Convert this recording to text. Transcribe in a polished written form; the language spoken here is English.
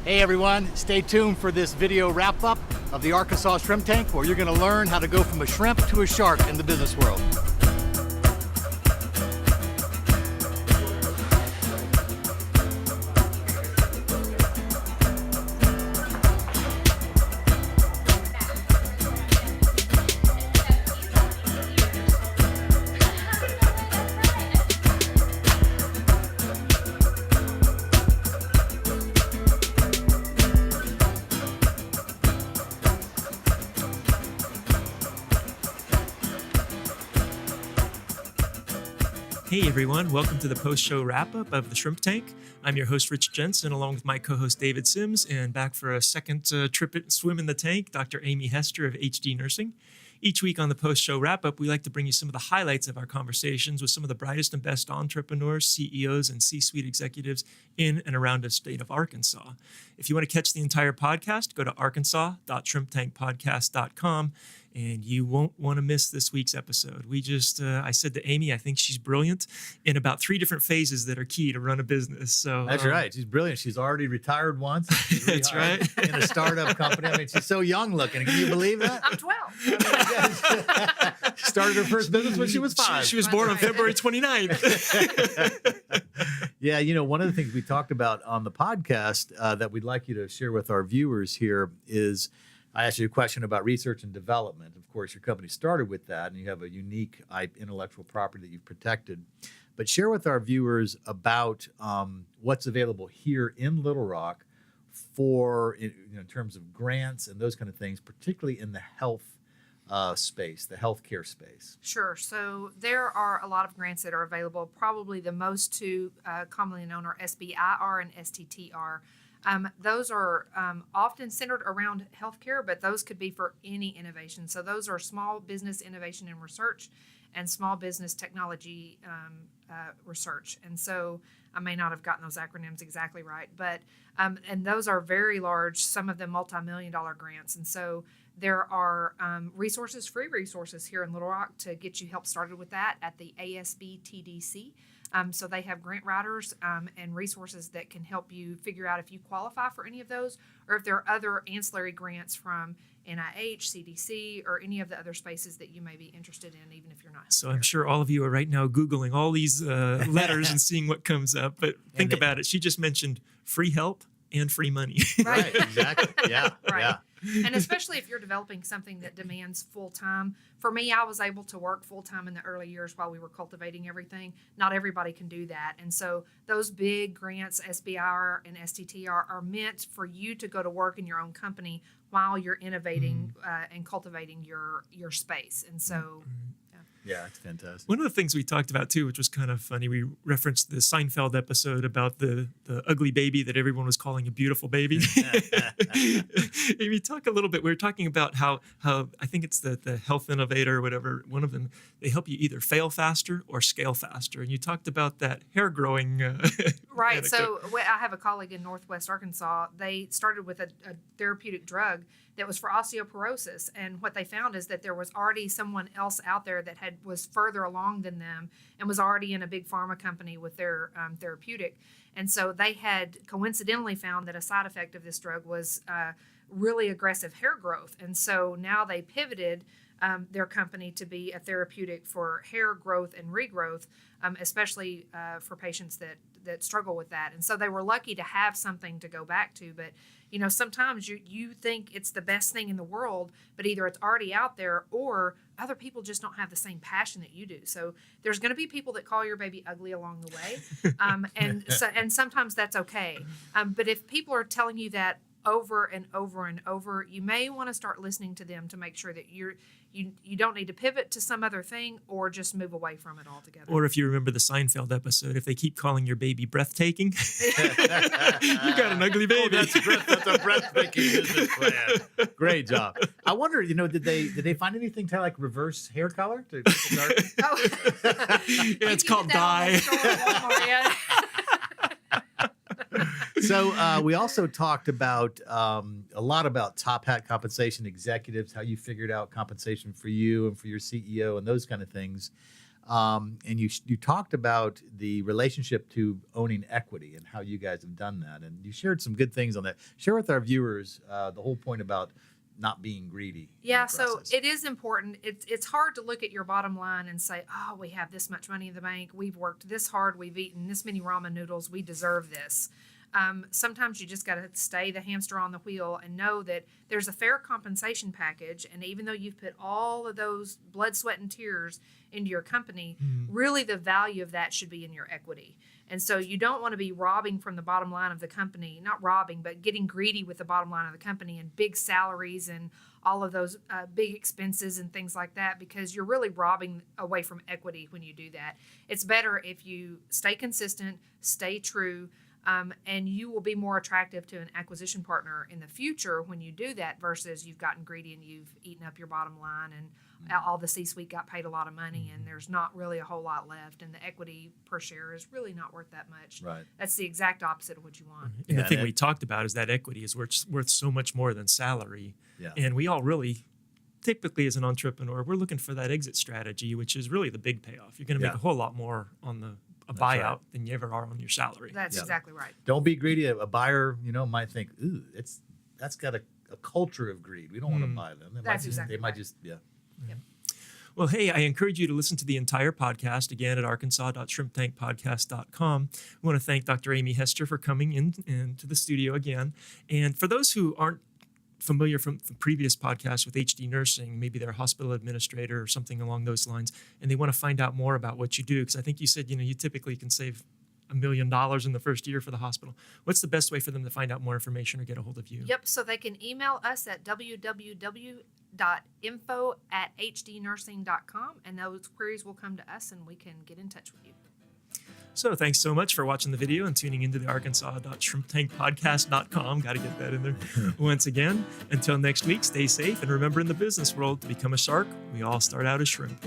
Hey everyone, stay tuned for this video wrap-up of the Arkansas Shrimp Tank, where you're going to learn how to go from a shrimp to a shark in the business world. Hey everyone, welcome to the post-show wrap-up of the Shrimp Tank. I'm your host, Rich Jensen, along with my co-host, David Sims, and back for a second swim in the tank, Dr. Amy Hester of HD Nursing. Each week on the post-show wrap-up, we like to bring you some of the highlights of our conversations with some of the brightest and best entrepreneurs, CEOs, and C-suite executives in and around the state of Arkansas. If you want to catch the entire podcast, go to arkansas.shrimptankpodcast.com. And you won't want to miss this week's episode. I said to Amy, I think she's brilliant in about 3 different phases that are key to run a business. So that's right. She's brilliant. She's already retired once. That's right. In a startup company. I mean, she's so young looking. Can you believe that? I'm 12. Started her first business when she was 5. She was born on February 29th. Yeah, you know, one of the things we talked about on the podcast that we'd like you to share with our viewers here is I asked you a question about research and development. Of course, your company started with that, and you have a unique intellectual property that you've protected. But share with our viewers about what's available here in Little Rock in terms of grants and those kind of things, particularly in the health space, the healthcare space. Sure. So there are a lot of grants that are available. Probably the most two commonly known are SBIR and STTR. Those are often centered around healthcare, but those could be for any innovation. So those are small business innovation and research and small business technology research. And so I may not have gotten those acronyms exactly right, but and those are very large, some of them multi-million-dollar grants. And so there are free resources here in Little Rock to get you help started with that at the ASBTDC. So they have grant writers and resources that can help you figure out if you qualify for any of those or if there are other ancillary grants from NIH, CDC, or any of the other spaces that you may be interested in, even if you're not. So I'm sure all of you are right now Googling all these letters and seeing what comes up. But think about it. She just mentioned free help and free money. Right, exactly. Yeah, right. Yeah. And especially if you're developing something that demands full-time. For me, I was able to work full-time in the early years while we were cultivating everything. Not everybody can do that. And so those big grants, SBIR and STTR, are meant for you to go to work in your own company while you're innovating and cultivating your space. And so... Yeah, it's fantastic. One of the things we talked about, too, which was kind of funny, we referenced the Seinfeld episode about the ugly baby that everyone was calling a beautiful baby. Maybe talk a little bit. We were talking about how I think it's the health innovator or whatever, one of them, they help you either fail faster or scale faster. And you talked about that hair growing. Right. Anecdote. So I have a colleague in Northwest Arkansas. They started with a therapeutic drug that was for osteoporosis. And what they found is that there was already someone else out there that was further along than them and was already in a big pharma company with their therapeutic. And so they had coincidentally found that a side effect of this drug was really aggressive hair growth. And so now they pivoted their company to be a therapeutic for hair growth and regrowth, especially for patients that struggle with that. And so they were lucky to have something to go back to. But, you know, sometimes you think it's the best thing in the world, but either it's already out there or other people just don't have the same passion that you do. So there's going to be people that call your baby ugly along the way. And sometimes that's okay. But if people are telling you that over and over and over, you may want to start listening to them to make sure that you don't need to pivot to some other thing or just move away from it altogether. Or if you remember the Seinfeld episode, if they keep calling your baby breathtaking, you got an ugly baby. That's a breathtaking business plan. Great job. I wonder, did they find anything to like reverse hair color? Oh. Yeah, it's called dye. So we also talked about a lot about top hat compensation executives, how you figured out compensation for you and for your CEO and those kind of things. And you talked about the relationship to owning equity and how you guys have done that. And you shared some good things on that. Share with our viewers the whole point about not being greedy. Yeah, so it is important. It's hard to look at your bottom line and say, oh, we have this much money in the bank. We've worked this hard. We've eaten this many ramen noodles. We deserve this. Sometimes you just got to stay the hamster on the wheel and know that there's a fair compensation package. And even though you've put all of those blood, sweat, and tears into your company, really the value of that should be in your equity. And so you don't want to be robbing from the bottom line of the company, not robbing, but getting greedy with the bottom line of the company and big salaries and all of those big expenses and things like that, because you're really robbing away from equity when you do that. It's better if you stay consistent, stay true, and you will be more attractive to an acquisition partner in the future when you do that versus you've gotten greedy and you've eaten up your bottom line and all the C-suite got paid a lot of money and there's not really a whole lot left and the equity per share is really not worth that much. Right. That's the exact opposite of what you want. And the thing we talked about is that equity is worth so much more than salary. Yeah. And we all really, typically as an entrepreneur, we're looking for that exit strategy, which is really the big payoff. You're going to make a whole lot more on a buyout than you ever are on your salary. That's exactly right. Don't be greedy. A buyer, might think, ooh, that's got a culture of greed. We don't want to buy them. They might just. Well, hey, I encourage you to listen to the entire podcast again at arkansas.shrimptankpodcast.com. We want to thank Dr. Amy Hester for coming into the studio again. And for those who aren't familiar from the previous podcast with HD Nursing, maybe they're a hospital administrator or something along those lines, and they want to find out more about what you do, because I think you said, you typically can save $1 million in the first year for the hospital. What's the best way for them to find out more information or get a hold of you? Yep, so they can email us at www.info@hdnursing.com, and those queries will come to us and we can get in touch with you. So thanks so much for watching the video and tuning into the arkansas.shrimptankpodcast.com. Got to get that in there once again. Until next week, stay safe, and remember, in the business world, to become a shark, we all start out as shrimp.